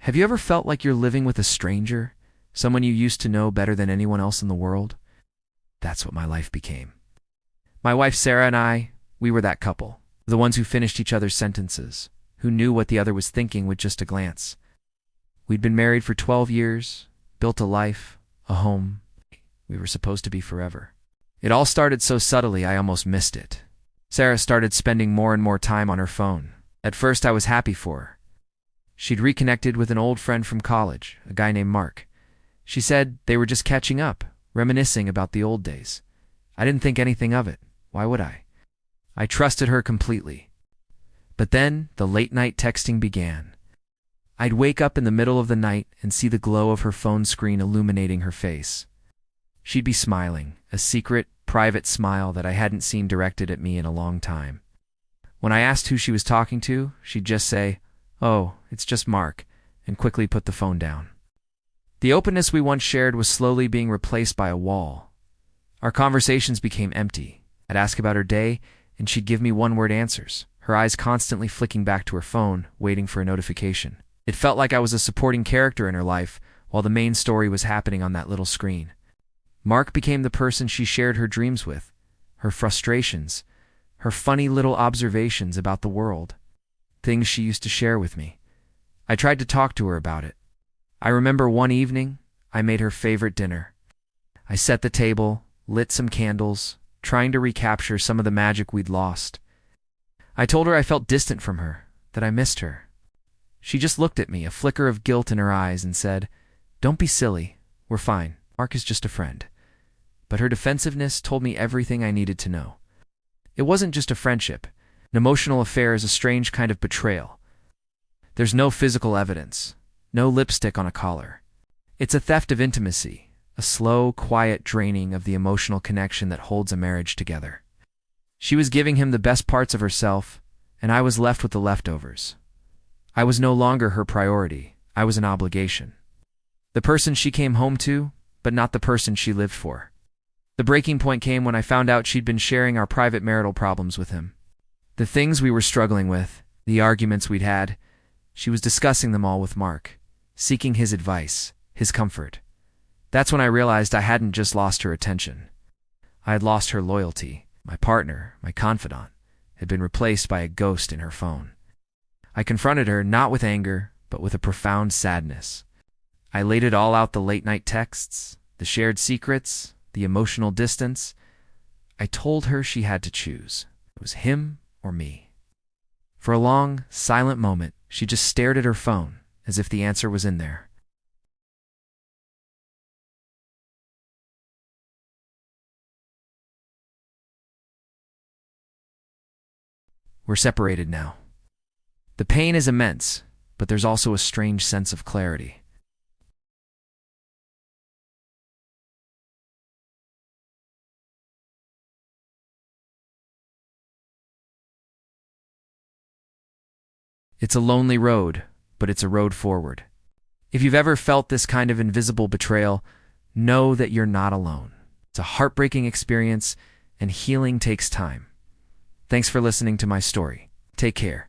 Have you ever felt like you're living with a stranger, someone you used to know better than anyone else in the world? That's what my life became. My wife Sarah and I, we were that couple, the ones who finished each other's sentences, who knew what the other was thinking with just a glance. We'd been married for 12 years, built a life, a home. We were supposed to be forever. It all started so subtly I almost missed it. Sarah started spending more and more time on her phone. At first I was happy for her. She'd reconnected with an old friend from college, a guy named Mark. She said they were just catching up, reminiscing about the old days. I didn't think anything of it. Why would I? I trusted her completely. But then the late-night texting began. I'd wake up in the middle of the night and see the glow of her phone screen illuminating her face. She'd be smiling, a secret, private smile that I hadn't seen directed at me in a long time. When I asked who she was talking to, she'd just say, "Oh, it's just Mark," and quickly put the phone down. The openness we once shared was slowly being replaced by a wall. Our conversations became empty. I'd ask about her day, and she'd give me one-word answers, her eyes constantly flicking back to her phone, waiting for a notification. It felt like I was a supporting character in her life, while the main story was happening on that little screen. Mark became the person she shared her dreams with, her frustrations, her funny little observations about the world, things she used to share with me. I tried to talk to her about it. I remember one evening, I made her favorite dinner. I set the table, lit some candles, trying to recapture some of the magic we'd lost. I told her I felt distant from her, that I missed her. She just looked at me, a flicker of guilt in her eyes, and said, "Don't be silly. We're fine. Mark is just a friend." But her defensiveness told me everything I needed to know. It wasn't just a friendship. An emotional affair is a strange kind of betrayal. There's no physical evidence, no lipstick on a collar. It's a theft of intimacy, a slow, quiet draining of the emotional connection that holds a marriage together. She was giving him the best parts of herself, and I was left with the leftovers. I was no longer her priority. I was an obligation. The person she came home to, but not the person she lived for. The breaking point came when I found out she'd been sharing our private marital problems with him. The things we were struggling with, the arguments we'd had, she was discussing them all with Mark, seeking his advice, his comfort. That's when I realized I hadn't just lost her attention. I had lost her loyalty. My partner, my confidant, had been replaced by a ghost in her phone. I confronted her not with anger, but with a profound sadness. I laid it all out, the late-night texts, the shared secrets, the emotional distance. I told her she had to choose. It was him or me. For a long, silent moment, she just stared at her phone, as if the answer was in there. We're separated now. The pain is immense, but there's also a strange sense of clarity. It's a lonely road, but it's a road forward. If you've ever felt this kind of invisible betrayal, know that you're not alone. It's a heartbreaking experience, and healing takes time. Thanks for listening to my story. Take care.